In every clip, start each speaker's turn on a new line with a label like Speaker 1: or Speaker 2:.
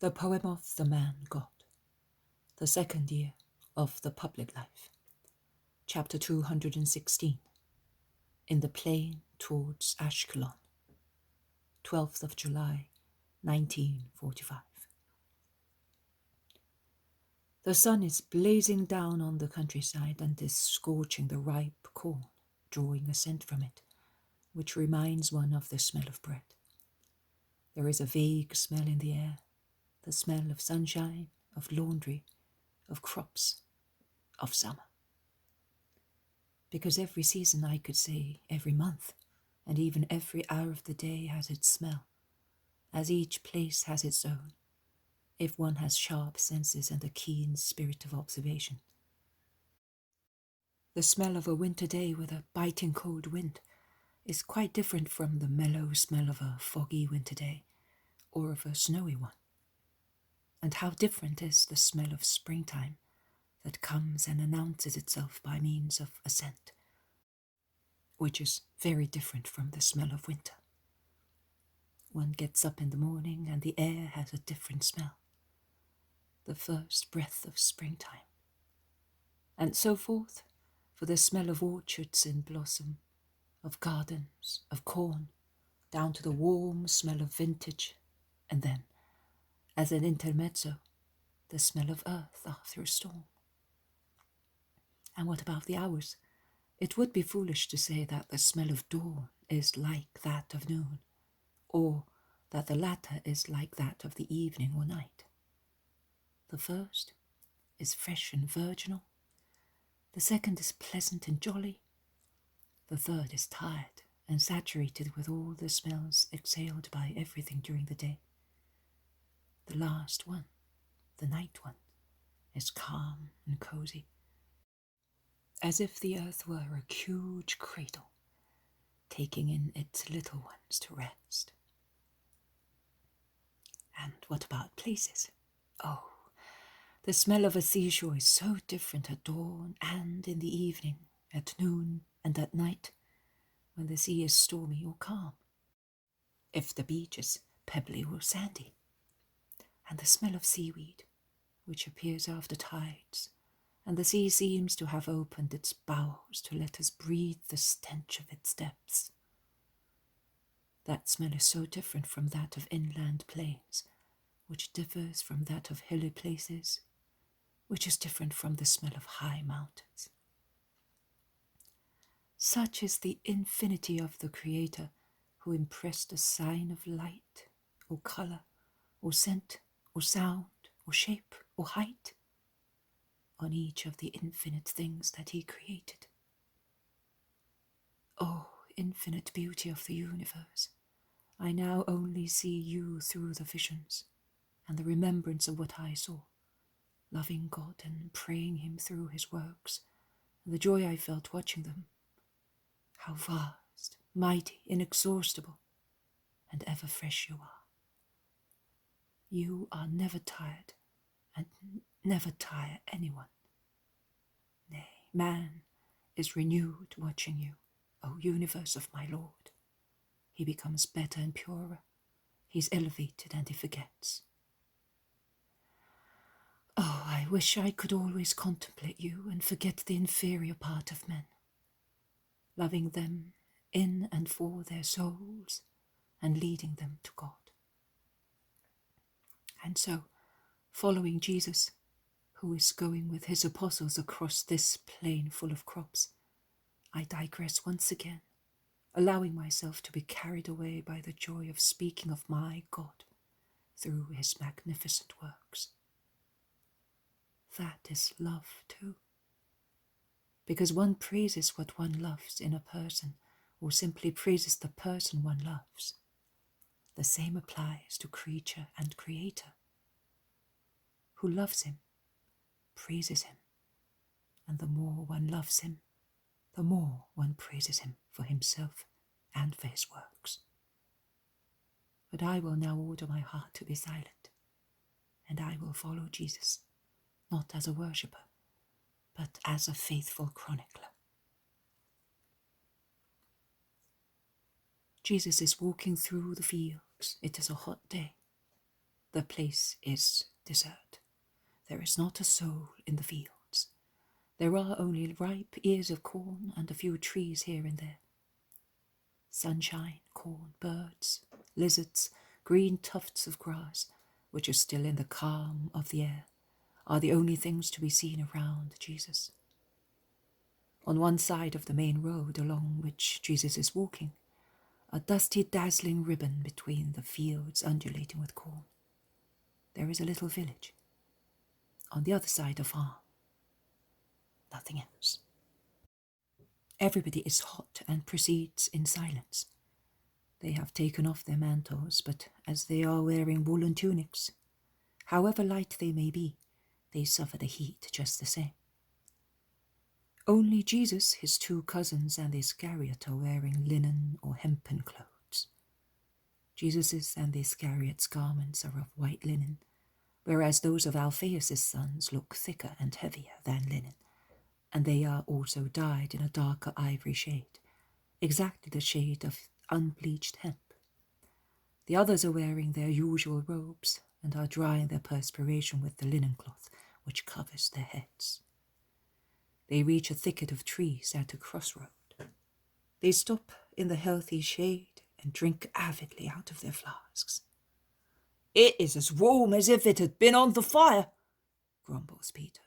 Speaker 1: The poem of the man God, the second year of the public life. Chapter 216. In the plain towards Ashkelon. 12th of July, 1945. The sun is blazing down on the countryside and is scorching the ripe corn, drawing a scent from it, which reminds one of the smell of bread. There is a vague smell in the air, the smell of sunshine, of laundry, of crops, of summer. Because every season, I could say every month, and even every hour of the day has its smell, as each place has its own, if one has sharp senses and a keen spirit of observation. The smell of a winter day with a biting cold wind is quite different from the mellow smell of a foggy winter day or of a snowy one. And how different is the smell of springtime that comes and announces itself by means of a scent, which is very different from the smell of winter. One gets up in the morning and the air has a different smell, the first breath of springtime. And so forth, for the smell of orchards in blossom, of gardens, of corn, down to the warm smell of vintage, and then, as an intermezzo, the smell of earth after a storm. And what about the hours? It would be foolish to say that the smell of dawn is like that of noon, or that the latter is like that of the evening or night. The first is fresh and virginal, the second is pleasant and jolly, the third is tired and saturated with all the smells exhaled by everything during the day. The last one, the night one, is calm and cozy, as if the earth were a huge cradle, taking in its little ones to rest. And what about places? Oh, the smell of a seashore is so different at dawn and in the evening, at noon and at night, when the sea is stormy or calm, if the beach is pebbly or sandy. And the smell of seaweed, which appears after tides, and the sea seems to have opened its bowels to let us breathe the stench of its depths. That smell is so different from that of inland plains, which differs from that of hilly places, which is different from the smell of high mountains. Such is the infinity of the Creator, who impressed a sign of light, or colour, or scent, or sound, or shape, or height on each of the infinite things that he created. Oh, infinite beauty of the universe, I now only see you through the visions and the remembrance of what I saw, loving God and praying him through his works, and the joy I felt watching them. How vast, mighty, inexhaustible, and ever fresh you are. You are never tired, and never tire anyone. Nay, man is renewed watching you, O universe of my Lord. He becomes better and purer. He is elevated and he forgets. Oh, I wish I could always contemplate you and forget the inferior part of men, loving them in and for their souls and leading them to God. And so, following Jesus, who is going with his apostles across this plain full of crops, I digress once again, allowing myself to be carried away by the joy of speaking of my God through his magnificent works. That is love too. Because one praises what one loves in a person, or simply praises the person one loves. The same applies to creature and creator. Who loves him, praises him, and the more one loves him, the more one praises him for himself and for his works. But I will now order my heart to be silent, and I will follow Jesus, not as a worshipper, but as a faithful chronicler. Jesus is walking through the fields. It is a hot day. The place is desert. There is not a soul in the fields. There are only ripe ears of corn and a few trees here and there. Sunshine, corn, birds, lizards, green tufts of grass, which are still in the calm of the air, are the only things to be seen around Jesus. On one side of the main road along which Jesus is walking, a dusty, dazzling ribbon between the fields undulating with corn. There is a little village. On the other side, a farm. Nothing else. Everybody is hot and proceeds in silence. They have taken off their mantles, but as they are wearing woolen tunics, however light they may be, they suffer the heat just the same. Only Jesus, his two cousins, and Iscariot are wearing linen or hempen clothes. Jesus's and Iscariot's garments are of white linen, whereas those of Alphaeus' sons look thicker and heavier than linen, and they are also dyed in a darker ivory shade, exactly the shade of unbleached hemp. The others are wearing their usual robes and are drying their perspiration with the linen cloth which covers their heads. They reach a thicket of trees at a crossroad. They stop in the healthy shade and drink avidly out of their flasks. "It is as warm as if it had been on the fire," grumbles Peter.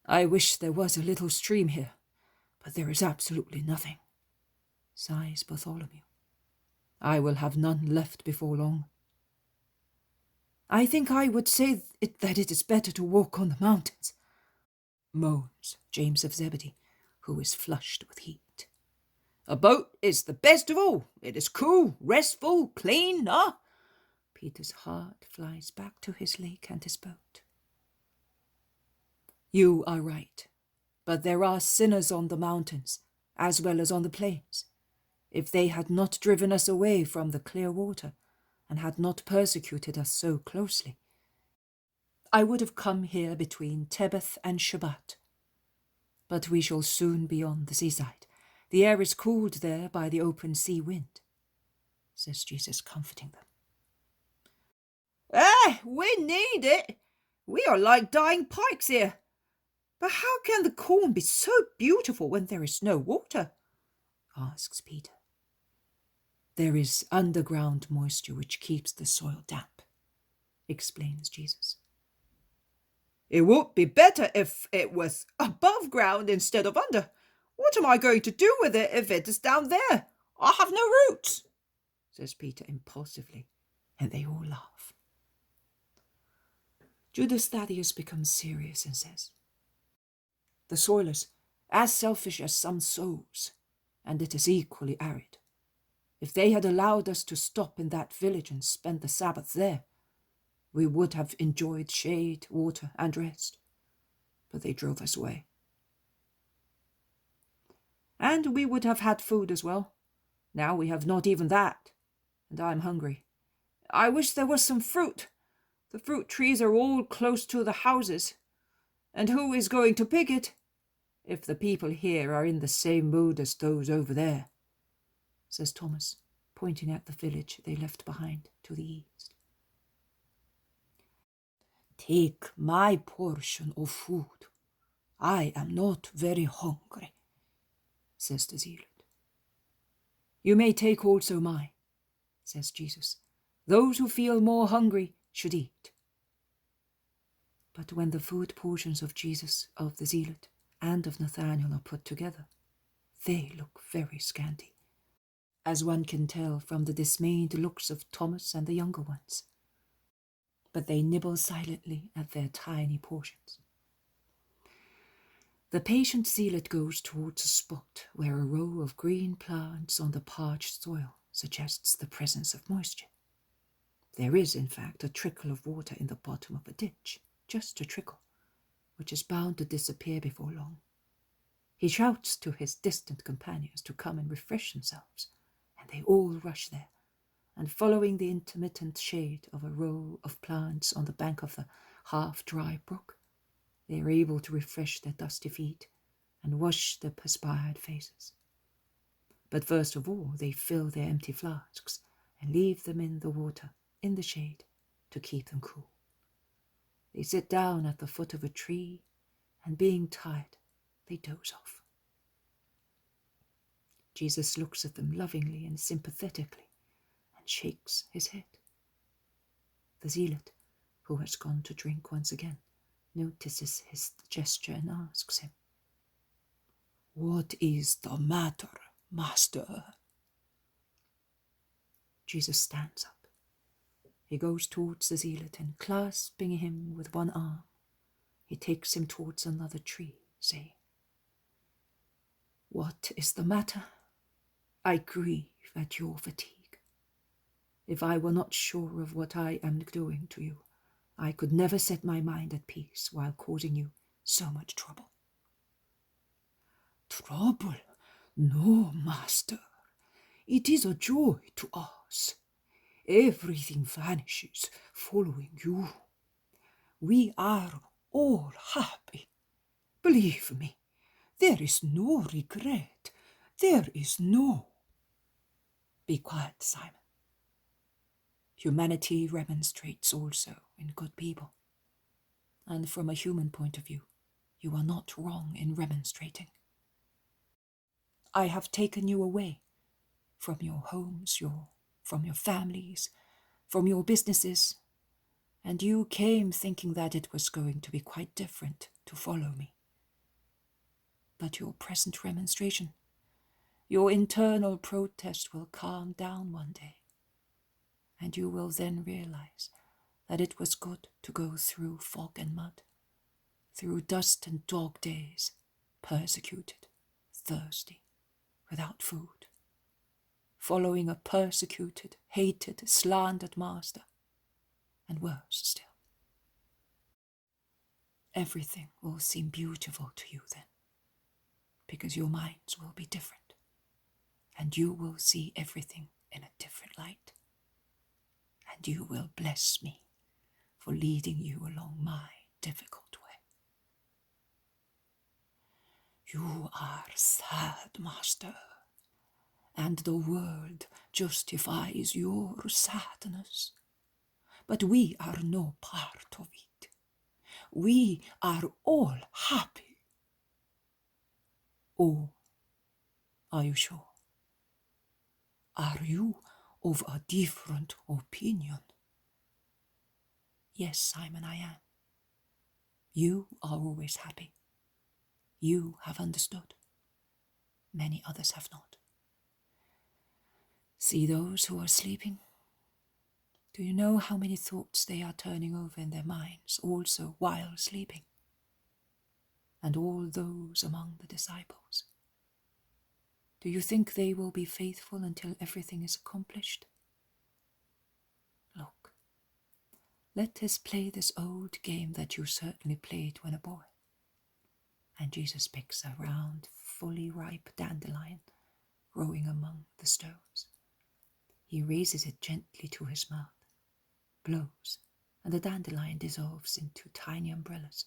Speaker 1: "I wish there was a little stream here, but there is absolutely nothing," sighs Bartholomew. "I will have none left before long." "I think I would say that it is better to walk on the mountains," moans James of Zebedee, who is flushed with heat. "A boat is the best of all. It is cool, restful, clean, ah!" Peter's heart flies back to his lake and his boat. "You are right, but there are sinners on the mountains, as well as on the plains. If they had not driven us away from the clear water, and had not persecuted us so closely, I would have come here between Tebeth and Shabbat. But we shall soon be on the seaside. The air is cooled there by the open sea wind," says Jesus, comforting them. We need it. We are like dying pikes here. But how can the corn be so beautiful when there is no water?" asks Peter. "There is underground moisture which keeps the soil damp," explains Jesus. "It would be better if it was above ground instead of under. What am I going to do with it if it is down there? I have no roots," says Peter impulsively, and they all laugh. Judas Thaddeus becomes serious and says, "The soil is as selfish as some souls, and it is equally arid. If they had allowed us to stop in that village and spend the Sabbath there, we would have enjoyed shade, water, and rest. But they drove us away. And we would have had food as well. Now we have not even that, and I am hungry. I wish there was some fruit. The fruit trees are all close to the houses. And who is going to pick it? If the people here are in the same mood as those over there," says Thomas, pointing at the village they left behind to the east. "Take my portion of food. I am not very hungry," says the zealot. "You may take also mine," says Jesus. "Those who feel more hungry should eat." But when the food portions of Jesus, of the zealot, and of Nathanael are put together, they look very scanty, as one can tell from the dismayed looks of Thomas and the younger ones. But they nibble silently at their tiny portions. The patient zealot goes towards a spot where a row of green plants on the parched soil suggests the presence of moisture. There is, in fact, a trickle of water in the bottom of a ditch, just a trickle, which is bound to disappear before long. He shouts to his distant companions to come and refresh themselves, and they all rush there, and following the intermittent shade of a row of plants on the bank of the half-dry brook, they are able to refresh their dusty feet and wash their perspired faces. But first of all, they fill their empty flasks and leave them in the water, in the shade, to keep them cool. They sit down at the foot of a tree, and being tired, they doze off. Jesus looks at them lovingly and sympathetically and shakes his head. The zealot, who has gone to drink once again, notices his gesture and asks him, "What is the matter, Master?" Jesus stands up. He goes towards the zealot and, clasping him with one arm, he takes him towards another tree, saying, "What is the matter? I grieve at your fatigue. If I were not sure of what I am doing to you, I could never set my mind at peace while causing you so much trouble." "Trouble? No, Master. It is a joy to us. Everything vanishes following you. We are all happy. Believe me, there is no regret. There is no—" "Be quiet, Simon. Humanity remonstrates also in good people. And from a human point of view, you are not wrong in remonstrating. I have taken you away from your homes, from your families, from your businesses, and you came thinking that it was going to be quite different to follow me. But your present remonstration, your internal protest will calm down one day, and you will then realize that it was good to go through fog and mud, through dust and dog days, persecuted, thirsty, without food, following a persecuted, hated, slandered master, and worse still. Everything will seem beautiful to you then, because your minds will be different, and you will see everything in a different light, and you will bless me for leading you along my difficult way. You are sad, Master, and the world justifies your sadness, but we are no part of it. We are all happy. Oh, are you sure? Are you of a different opinion? Yes, Simon, I am. You are always happy. You have understood. Many others have not. See those who are sleeping? Do you know how many thoughts they are turning over in their minds also while sleeping? And all those among the disciples. Do you think they will be faithful until everything is accomplished? Look, let us play this old game that you certainly played when a boy. And Jesus picks a round, fully ripe dandelion growing among the stones. He raises it gently to his mouth, blows, and the dandelion dissolves into tiny umbrellas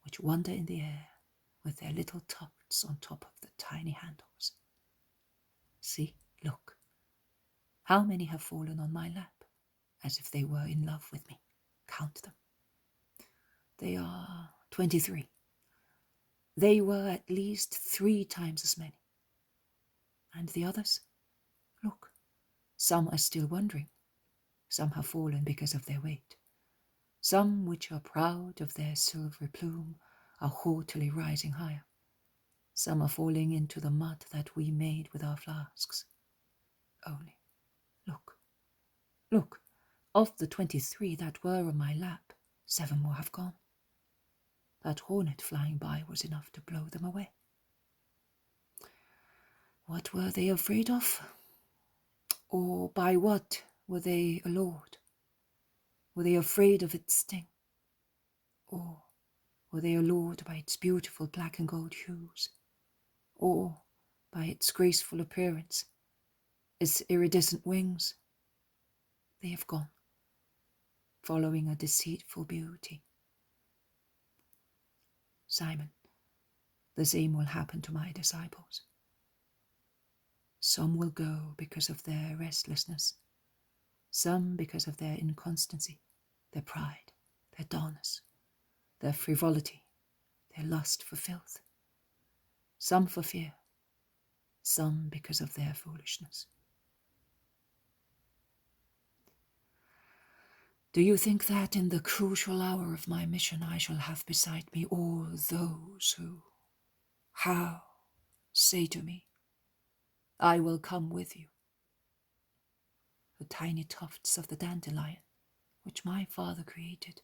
Speaker 1: which wander in the air with their little tufts on top of the tiny handles. See, look, how many have fallen on my lap, as if they were in love with me. Count them. They are 23. They were at least 3 times as many. And the others? Look, some are still wondering. Some have fallen because of their weight. Some which are proud of their silvery plume are haughtily rising higher. Some are falling into the mud that we made with our flasks. Only, look, look, of the 23 that were on my lap, 7 more have gone. That hornet flying by was enough to blow them away. What were they afraid of? Or by what were they allured? Were they afraid of its sting? Or were they allured by its beautiful black and gold hues? Or by its graceful appearance, its iridescent wings? They have gone, following a deceitful beauty. Simon, the same will happen to my disciples. Some will go because of their restlessness, some because of their inconstancy, their pride, their dullness, their frivolity, their lust for filth, some for fear, some because of their foolishness. Do you think that in the crucial hour of my mission I shall have beside me all those who, how, say to me, I will come with you? The tiny tufts of the dandelion, which my father created,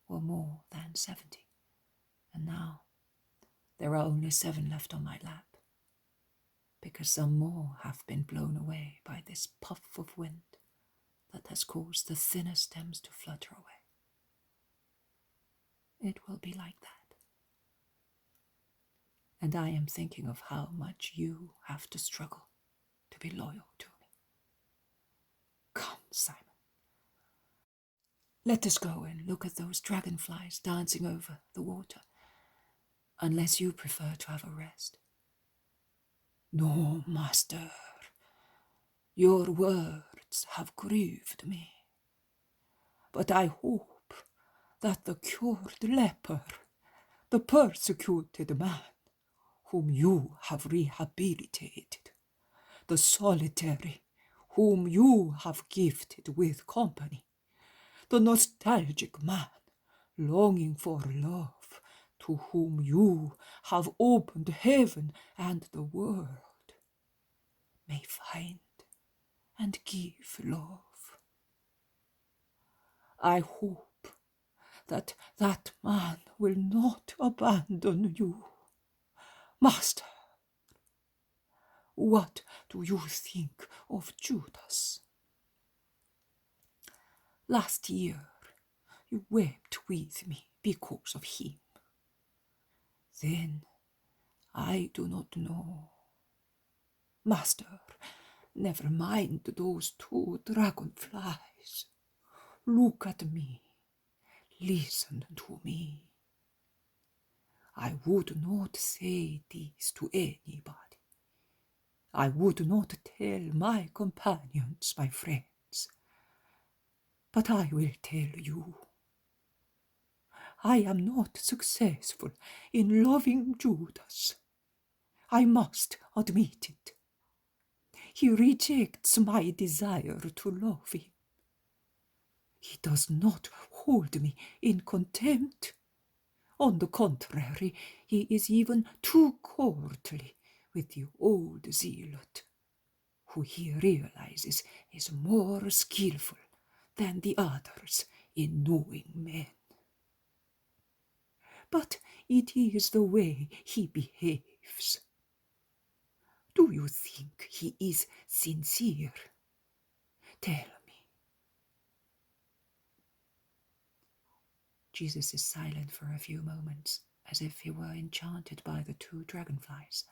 Speaker 1: were more than 70, and now there are only 7 left on my lap, because some more have been blown away by this puff of wind that has caused the thinner stems to flutter away. It will be like that. And I am thinking of how much you have to struggle to be loyal to me. Come, Simon. Let us go and look at those dragonflies dancing over the water, unless you prefer to have a rest. No, master. Your words have grieved me. But I hope that the cured leper, the persecuted man, whom you have rehabilitated, the solitary, whom you have gifted with company, the nostalgic man, longing for love, to whom you have opened heaven and the world, may find and give love. I hope that that man will not abandon you. Master, what do you think of Judas? Last year you wept with me because of him. Then I do not know. Master, never mind those 2 dragonflies. Look at me. Listen to me. I would not say this to anybody. I would not tell my companions, my friends. But I will tell you. I am not successful in loving Judas. I must admit it. He rejects my desire to love him. He does not hold me in contempt. On the contrary, he is even too courtly with the old zealot, who he realizes is more skillful than the others in knowing men. But it is the way he behaves. Do you think he is sincere? Tell me. Jesus is silent for a few moments, as if he were enchanted by the 2 dragonflies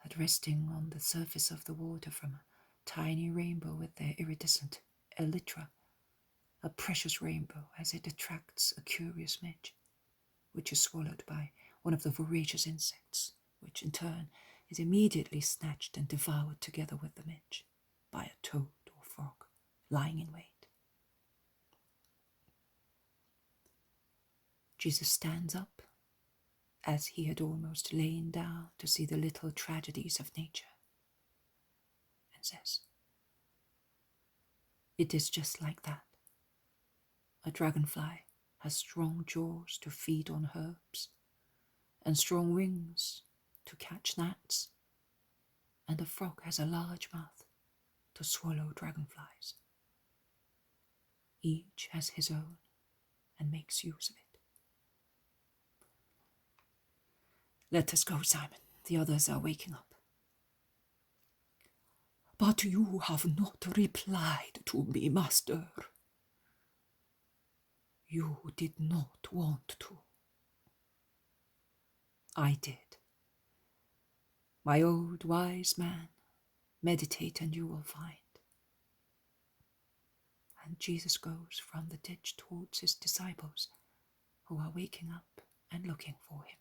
Speaker 1: that, resting on the surface of the water from a tiny rainbow with their iridescent elytra, a precious rainbow as it attracts a curious midge, which is swallowed by one of the voracious insects, which in turn is immediately snatched and devoured together with the midge by a toad or frog lying in wait. Jesus stands up, as he had almost lain down to see the little tragedies of nature, and says, "It is just like that. A dragonfly has strong jaws to feed on herbs, and strong wings to catch gnats, and a frog has a large mouth to swallow dragonflies. Each has his own and makes use of it. Let us go, Simon. The others are waking up." "But you have not replied to me, master." "You did not want to." "I did. My old wise man, meditate and you will find." And Jesus goes from the ditch towards his disciples, who are waking up and looking for him.